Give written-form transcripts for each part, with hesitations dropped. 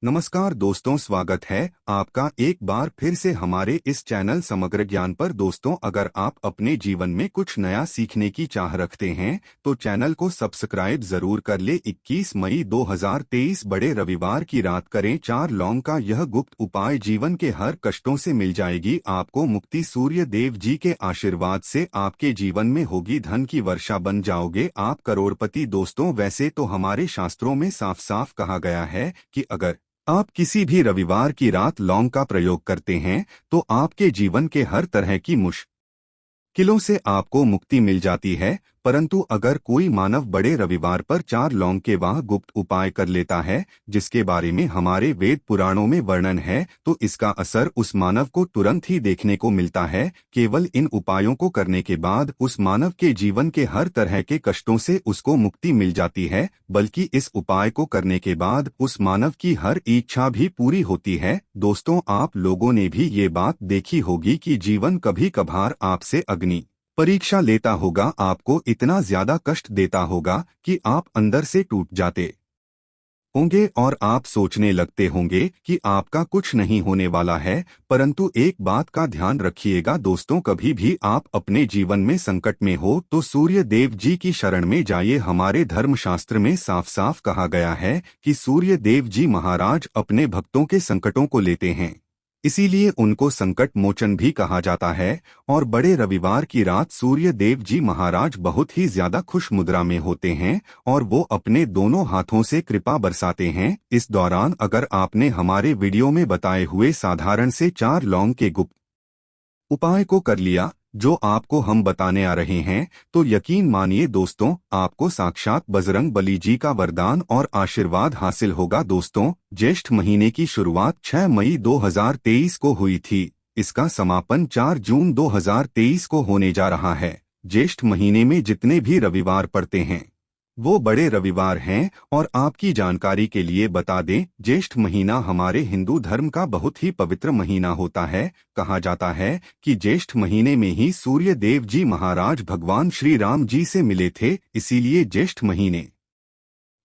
नमस्कार दोस्तों, स्वागत है आपका एक बार फिर से हमारे इस चैनल समग्र ज्ञान पर। दोस्तों, अगर आप अपने जीवन में कुछ नया सीखने की चाह रखते हैं तो चैनल को सब्सक्राइब जरूर कर ले। 21 मई 2023 बड़े रविवार की रात करें 4 लौंग का यह गुप्त उपाय, जीवन के हर कष्टों से मिल जाएगी आपको मुक्ति। सूर्य देव जी के आशीर्वाद से आपके जीवन में होगी धन की वर्षा, बन जाओगे आप करोड़पति। दोस्तों, वैसे तो हमारे शास्त्रों में साफ साफ कहा गया है कि अगर आप किसी भी रविवार की रात लौंग का प्रयोग करते हैं तो आपके जीवन के हर तरह की मुश्किलों से आपको मुक्ति मिल जाती है। परंतु अगर कोई मानव बड़े रविवार पर 4 लौंग के वह गुप्त उपाय कर लेता है जिसके बारे में हमारे वेद पुराणों में वर्णन है, तो इसका असर उस मानव को तुरंत ही देखने को मिलता है। केवल इन उपायों को करने के बाद उस मानव के जीवन के हर तरह के कष्टों से उसको मुक्ति मिल जाती है, बल्कि इस उपाय को करने के बाद उस मानव की हर इच्छा भी पूरी होती है। दोस्तों, आप लोगों ने भी ये बात देखी होगी कि जीवन कभी कभार आपसे अग्नि परीक्षा लेता होगा, आपको इतना ज्यादा कष्ट देता होगा कि आप अंदर से टूट जाते होंगे और आप सोचने लगते होंगे कि आपका कुछ नहीं होने वाला है। परंतु एक बात का ध्यान रखिएगा दोस्तों, कभी भी आप अपने जीवन में संकट में हो तो सूर्य देव जी की शरण में जाइए। हमारे धर्मशास्त्र में साफ साफ कहा गया है कि सूर्य देव जी महाराज अपने भक्तों के संकटों को लेते हैं, इसीलिए उनको संकट मोचन भी कहा जाता है। और बड़े रविवार की रात सूर्य देव जी महाराज बहुत ही ज्यादा खुश मुद्रा में होते हैं और वो अपने दोनों हाथों से कृपा बरसाते हैं। इस दौरान अगर आपने हमारे वीडियो में बताए हुए साधारण से 4 लौंग के गुप्त उपाय को कर लिया जो आपको हम बताने आ रहे हैं, तो यकीन मानिए दोस्तों, आपको साक्षात बजरंग बली जी का वरदान और आशीर्वाद हासिल होगा। दोस्तों, ज्येष्ठ महीने की शुरुआत 6 मई 2023 को हुई थी। इसका समापन 4 जून 2023 को होने जा रहा है। ज्येष्ठ महीने में जितने भी रविवार पड़ते हैं वो बड़े रविवार हैं। और आपकी जानकारी के लिए बता दें, ज्येष्ठ महीना हमारे हिंदू धर्म का बहुत ही पवित्र महीना होता है। कहा जाता है कि ज्येष्ठ महीने में ही सूर्य देव जी महाराज भगवान श्री राम जी से मिले थे, इसीलिए ज्येष्ठ महीने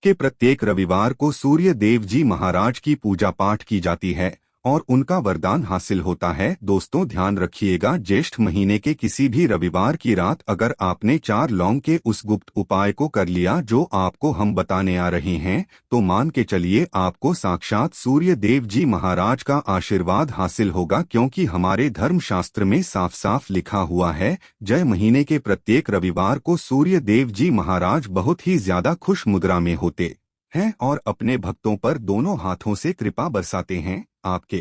के प्रत्येक रविवार को सूर्य देव जी महाराज की पूजा पाठ की जाती है और उनका वरदान हासिल होता है। दोस्तों, ध्यान रखिएगा, ज्येष्ठ महीने के किसी भी रविवार की रात अगर आपने 4 लौंग के उस गुप्त उपाय को कर लिया जो आपको हम बताने आ रहे हैं, तो मान के चलिए आपको साक्षात सूर्य देव जी महाराज का आशीर्वाद हासिल होगा। क्योंकि हमारे धर्मशास्त्र में साफ साफ लिखा हुआ है, जय महीने के प्रत्येक रविवार को सूर्य देव जी महाराज बहुत ही ज्यादा खुश मुद्रा में होते हैं और अपने भक्तों पर दोनों हाथों से कृपा बरसाते हैं। आपके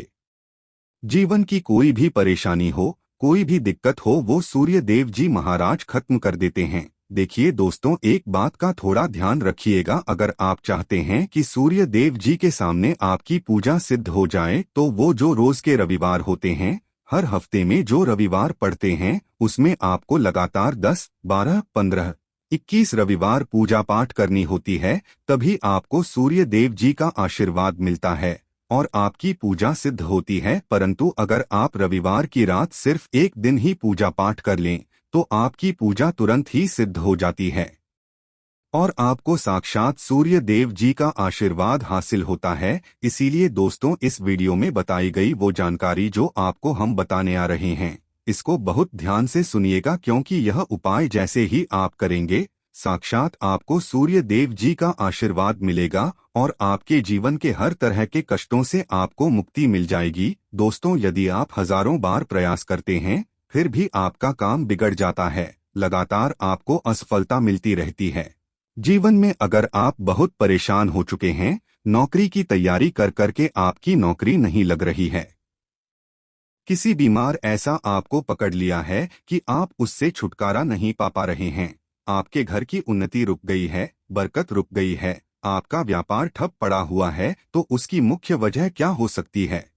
जीवन की कोई भी परेशानी हो, कोई भी दिक्कत हो, वो सूर्य देव जी महाराज खत्म कर देते हैं। देखिए दोस्तों, एक बात का थोड़ा ध्यान रखिएगा, अगर आप चाहते हैं कि सूर्य देव जी के सामने आपकी पूजा सिद्ध हो जाए, तो वो जो रोज के रविवार होते हैं, हर हफ्ते में जो रविवार पड़ते हैं, उसमें आपको लगातार 10, 12, 15, 21 रविवार पूजा पाठ करनी होती है। तभी आपको सूर्य देव जी का आशीर्वाद मिलता है और आपकी पूजा सिद्ध होती है। परंतु अगर आप रविवार की रात सिर्फ एक दिन ही पूजा पाठ कर लें तो आपकी पूजा तुरंत ही सिद्ध हो जाती है और आपको साक्षात सूर्य देव जी का आशीर्वाद हासिल होता है। इसीलिए दोस्तों, इस वीडियो में बताई गई वो जानकारी जो आपको हम बताने आ रहे हैं, इसको बहुत ध्यान से सुनिएगा, क्योंकि यह उपाय जैसे ही आप करेंगे, साक्षात आपको सूर्य देव जी का आशीर्वाद मिलेगा और आपके जीवन के हर तरह के कष्टों से आपको मुक्ति मिल जाएगी। दोस्तों, यदि आप हजारों बार प्रयास करते हैं फिर भी आपका काम बिगड़ जाता है, लगातार आपको असफलता मिलती रहती है, जीवन में अगर आप बहुत परेशान हो चुके हैं, नौकरी की तैयारी कर करके आपकी नौकरी नहीं लग रही है, किसी बीमार ऐसा आपको पकड़ लिया है कि आप उससे छुटकारा नहीं पा रहे हैं, आपके घर की उन्नति रुक गई है, बरकत रुक गई है, आपका व्यापार ठप पड़ा हुआ है, तो उसकी मुख्य वजह क्या हो सकती है?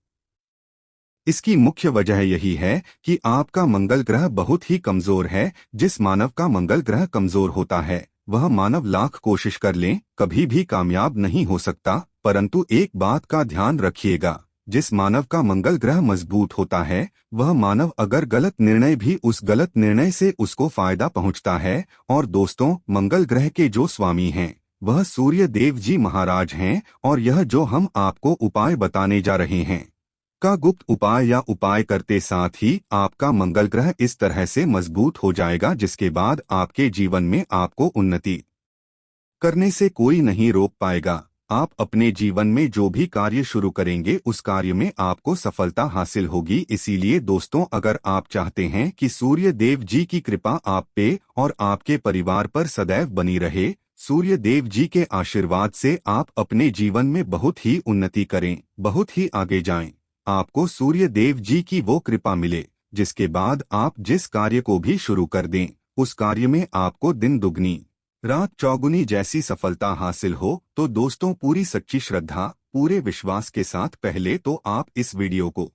इसकी मुख्य वजह यही है कि आपका मंगल ग्रह बहुत ही कमजोर है। जिस मानव का मंगल ग्रह कमजोर होता है वह मानव लाख कोशिश कर लें कभी भी कामयाब नहीं हो सकता। परंतु एक बात का ध्यान रखिएगा, जिस मानव का मंगल ग्रह मजबूत होता है वह मानव अगर गलत निर्णय भी उस गलत निर्णय से उसको फायदा पहुंचता है। और दोस्तों, मंगल ग्रह के जो स्वामी हैं वह सूर्य देव जी महाराज हैं और यह जो हम आपको उपाय बताने जा रहे हैं का गुप्त उपाय या उपाय करते साथ ही आपका मंगल ग्रह इस तरह से मजबूत हो जाएगा जिसके बाद आपके जीवन में आपको उन्नति करने से कोई नहीं रोक पाएगा। आप अपने जीवन में जो भी कार्य शुरू करेंगे उस कार्य में आपको सफलता हासिल होगी। इसीलिए दोस्तों, अगर आप चाहते हैं कि सूर्य देव जी की कृपा आप पे और आपके परिवार पर सदैव बनी रहे, सूर्य देव जी के आशीर्वाद से आप अपने जीवन में बहुत ही उन्नति करें, बहुत ही आगे जाएं, आपको सूर्य देव जी की वो कृपा मिले जिसके बाद आप जिस कार्य को भी शुरू कर दें उस कार्य में आपको दिन दुगनी रात चौगुनी जैसी सफलता हासिल हो। तो दोस्तों, पूरी सच्ची श्रद्धा, पूरे विश्वास के साथ पहले तो आप इस वीडियो को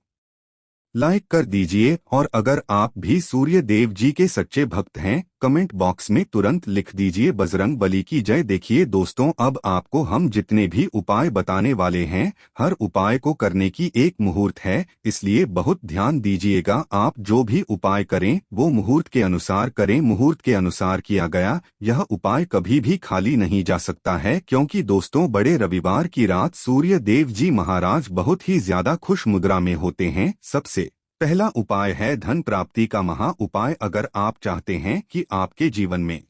लाइक कर दीजिए और अगर आप भी सूर्य देव जी के सच्चे भक्त हैं, कमेंट बॉक्स में तुरंत लिख दीजिए बजरंग बली की जय। देखिए दोस्तों, अब आपको हम जितने भी उपाय बताने वाले हैं, हर उपाय को करने की एक मुहूर्त है, इसलिए बहुत ध्यान दीजिएगा। आप जो भी उपाय करें वो मुहूर्त के अनुसार करें। मुहूर्त के अनुसार किया गया यह उपाय कभी भी खाली नहीं जा सकता है, क्योंकि दोस्तों, बड़े रविवार की रात सूर्य देव जी महाराज बहुत ही ज्यादा खुश मुद्रा में होते हैं। सबसे पहला उपाय है धन प्राप्ति का महा उपाय। अगर आप चाहते हैं कि आपके जीवन में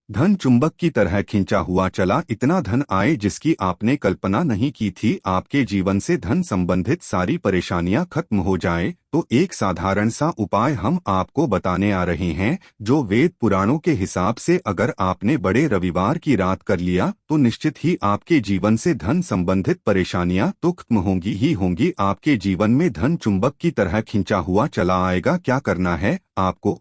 धन चुंबक की तरह खिंचा हुआ चला इतना धन आए जिसकी आपने कल्पना नहीं की थी, आपके जीवन से धन संबंधित सारी परेशानियां खत्म हो जाए, तो एक साधारण सा उपाय हम आपको बताने आ रहे हैं, जो वेद पुराणों के हिसाब से अगर आपने बड़े रविवार की रात कर लिया तो निश्चित ही आपके जीवन से धन संबंधित परेशानियां तो खत्म होंगी ही होंगी। आपके जीवन में धन चुंबक की तरह खिंचा हुआ चला आएगा। क्या करना है आपको?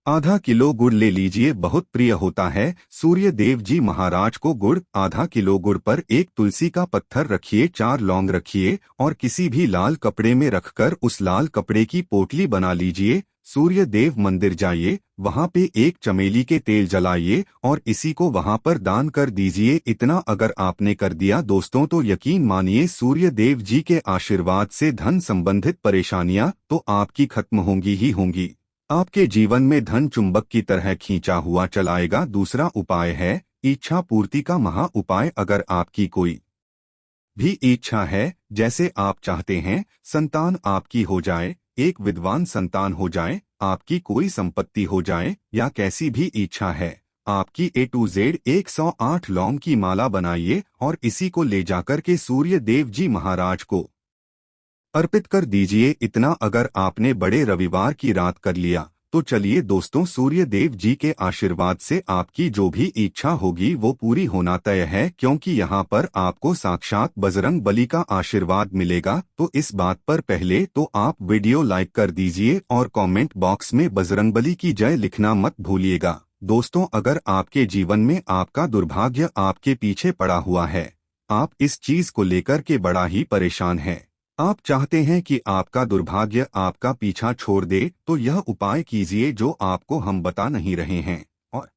आधा किलो गुड़ ले लीजिए, बहुत प्रिय होता है सूर्य देव जी महाराज को गुड़। आधा किलो गुड़ पर एक तुलसी का पत्थर रखिए, 4 लौंग रखिए और किसी भी लाल कपड़े में रखकर उस लाल कपड़े की पोटली बना लीजिए। सूर्य देव मंदिर जाइए, वहां पे एक चमेली के तेल जलाइए और इसी को वहां पर दान कर दीजिए। इतना अगर आपने कर दिया दोस्तों, तो यकीन मानिए सूर्य देव जी के आशीर्वाद से धन संबंधित परेशानियां तो आपकी खत्म होंगी ही होंगी। आपके जीवन में धन चुंबक की तरह खींचा हुआ चलाएगा। दूसरा उपाय है इच्छा पूर्ति का महा उपाय। अगर आपकी कोई भी इच्छा है, जैसे आप चाहते हैं संतान आपकी हो जाए, एक विद्वान संतान हो जाए, आपकी कोई संपत्ति हो जाए, या कैसी भी इच्छा है आपकी, A to Z 108 लौंग की माला बनाइए और इसी को ले जाकर के सूर्य देव जी महाराज को अर्पित कर दीजिए। इतना अगर आपने बड़े रविवार की रात कर लिया तो चलिए दोस्तों, सूर्य देव जी के आशीर्वाद से आपकी जो भी इच्छा होगी वो पूरी होना तय है, क्योंकि यहाँ पर आपको साक्षात बजरंग बली का आशीर्वाद मिलेगा। तो इस बात पर पहले तो आप वीडियो लाइक कर दीजिए और कमेंट बॉक्स में बजरंग बली की जय लिखना मत भूलिएगा। दोस्तों, अगर आपके जीवन में आपका दुर्भाग्य आपके पीछे पड़ा हुआ है, आप इस चीज को लेकर के बड़ा ही परेशान हैं, आप चाहते हैं कि आपका दुर्भाग्य आपका पीछा छोड़ दे, तो यह उपाय कीजिए जो आपको हम बता नहीं रहे हैं, और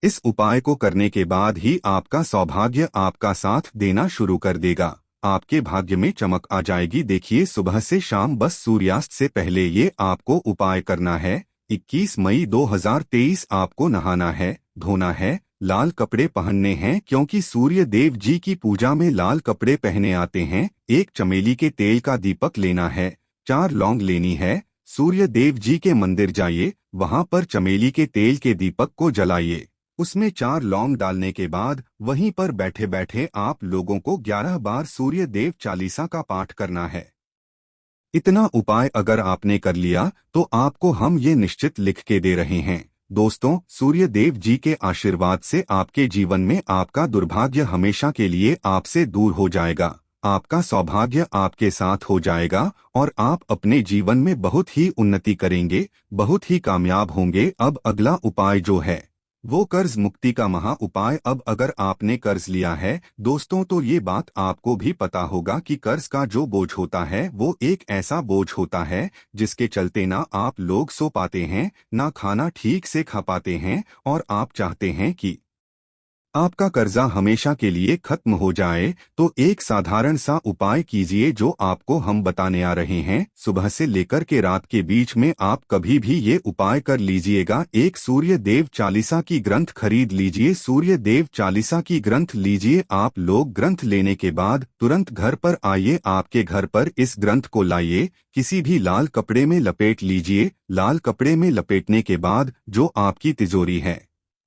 इस उपाय को करने के बाद ही आपका सौभाग्य आपका साथ देना शुरू कर देगा। आपके भाग्य में चमक आ जाएगी। देखिए, सुबह से शाम बस सूर्यास्त से पहले ये आपको उपाय करना है। 21 मई 2023 आपको नहाना है, धोना है, लाल कपड़े पहनने हैं, क्योंकि सूर्य देव जी की पूजा में लाल कपड़े पहने आते हैं। एक चमेली के तेल का दीपक लेना है, 4 लौंग लेनी है। सूर्य देव जी के मंदिर जाइए, वहां पर चमेली के तेल के दीपक को जलाइए, उसमें 4 लौंग डालने के बाद वहीं पर बैठे बैठे आप लोगों को 11 बार सूर्य देव चालीसा का पाठ करना है। इतना उपाय अगर आपने कर लिया तो आपको हम ये निश्चित लिख के दे रहे हैं दोस्तों, सूर्य देव जी के आशीर्वाद से आपके जीवन में आपका दुर्भाग्य हमेशा के लिए आपसे दूर हो जाएगा, आपका सौभाग्य आपके साथ हो जाएगा और आप अपने जीवन में बहुत ही उन्नति करेंगे, बहुत ही कामयाब होंगे। अब अगला उपाय जो है वो कर्ज मुक्ति का महा उपाय। अब अगर आपने कर्ज लिया है दोस्तों, तो ये बात आपको भी पता होगा कि कर्ज का जो बोझ होता है वो एक ऐसा बोझ होता है जिसके चलते ना आप लोग सो पाते हैं, ना खाना ठीक से खा पाते हैं, और आप चाहते हैं कि आपका कर्जा हमेशा के लिए खत्म हो जाए तो एक साधारण सा उपाय कीजिए जो आपको हम बताने आ रहे हैं। सुबह से लेकर के रात के बीच में आप कभी भी ये उपाय कर लीजिएगा। एक सूर्य देव चालीसा की ग्रंथ खरीद लीजिए। सूर्य देव चालीसा की ग्रंथ लीजिए। आप लोग ग्रंथ लेने के बाद तुरंत घर पर आइए। आपके घर पर इस ग्रंथ को लाइए, किसी भी लाल कपड़े में लपेट लीजिए। लाल कपड़े में लपेटने के बाद जो आपकी तिजोरी है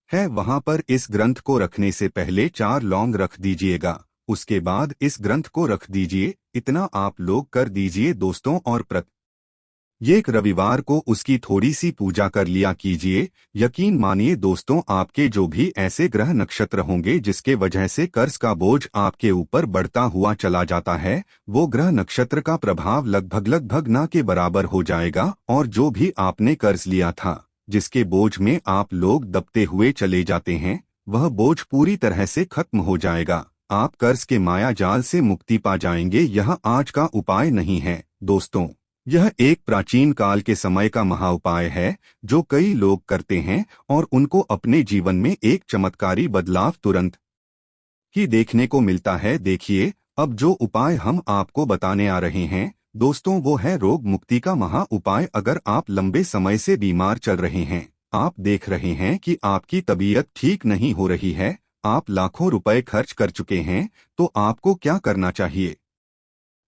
वहां पर इस ग्रंथ को रखने से पहले 4 लौंग रख दीजिएगा। उसके बाद इस ग्रंथ को रख दीजिए। इतना आप लोग कर दीजिए दोस्तों, और प्रत्येक रविवार को उसकी थोड़ी सी पूजा कर लिया कीजिए। यकीन मानिए दोस्तों, आपके जो भी ऐसे ग्रह नक्षत्र होंगे जिसके वजह से कर्ज का बोझ आपके ऊपर बढ़ता हुआ चला जाता है, वो ग्रह नक्षत्र का प्रभाव लगभग ना के बराबर हो जाएगा। और जो भी आपने कर्ज लिया था, जिसके बोझ में आप लोग दबते हुए चले जाते हैं, वह बोझ पूरी तरह से खत्म हो जाएगा। आप कर्ज के माया जाल से मुक्ति पा जाएंगे। यह आज का उपाय नहीं है दोस्तों, यह एक प्राचीन काल के समय का महा उपाय है जो कई लोग करते हैं और उनको अपने जीवन में एक चमत्कारी बदलाव तुरंत ही देखने को मिलता है। देखिए, अब जो उपाय हम आपको बताने आ रहे हैं दोस्तों, वो है रोग मुक्ति का महा उपाय। अगर आप लंबे समय से बीमार चल रहे हैं, आप देख रहे हैं कि आपकी तबीयत ठीक नहीं हो रही है, आप लाखों रुपए खर्च कर चुके हैं, तो आपको क्या करना चाहिए?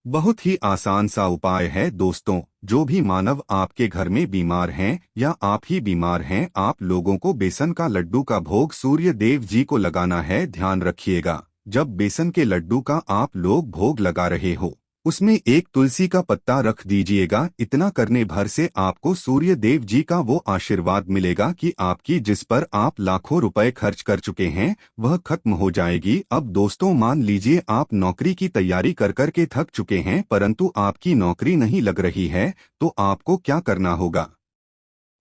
बहुत ही आसान सा उपाय है दोस्तों। जो भी मानव आपके घर में बीमार हैं या आप ही बीमार हैं, आप लोगों को बेसन का लड्डू का भोग सूर्य देव जी को लगाना है। ध्यान रखिएगा, जब बेसन के लड्डू का आप लोग भोग लगा रहे हो, उसमें एक तुलसी का पत्ता रख दीजिएगा। इतना करने भर से आपको सूर्य देव जी का वो आशीर्वाद मिलेगा कि आपकी जिस पर आप लाखों रुपए खर्च कर चुके हैं वह खत्म हो जाएगी। अब दोस्तों, मान लीजिए आप नौकरी की तैयारी कर कर के थक चुके हैं परंतु आपकी नौकरी नहीं लग रही है, तो आपको क्या करना होगा?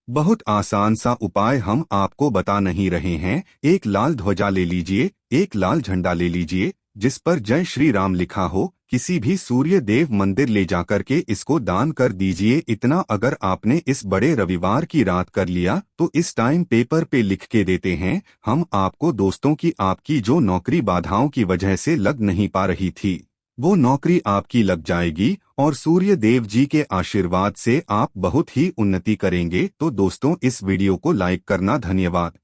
बहुत आसान सा उपाय हम आपको बता नहीं रहे हैं। एक लाल ध्वजा ले लीजिए, एक लाल झंडा ले लीजिए जिस पर जय श्री राम लिखा हो। किसी भी सूर्य देव मंदिर ले जाकर के इसको दान कर दीजिए। इतना अगर आपने इस बड़े रविवार की रात कर लिया तो इस टाइम पेपर पे लिख के देते हैं हम आपको दोस्तों की आपकी जो नौकरी बाधाओं की वजह से लग नहीं पा रही थी, वो नौकरी आपकी लग जाएगी और सूर्य देव जी के आशीर्वाद से आप बहुत ही उन्नति करेंगे। तो दोस्तों, इस वीडियो को लाइक करना। धन्यवाद।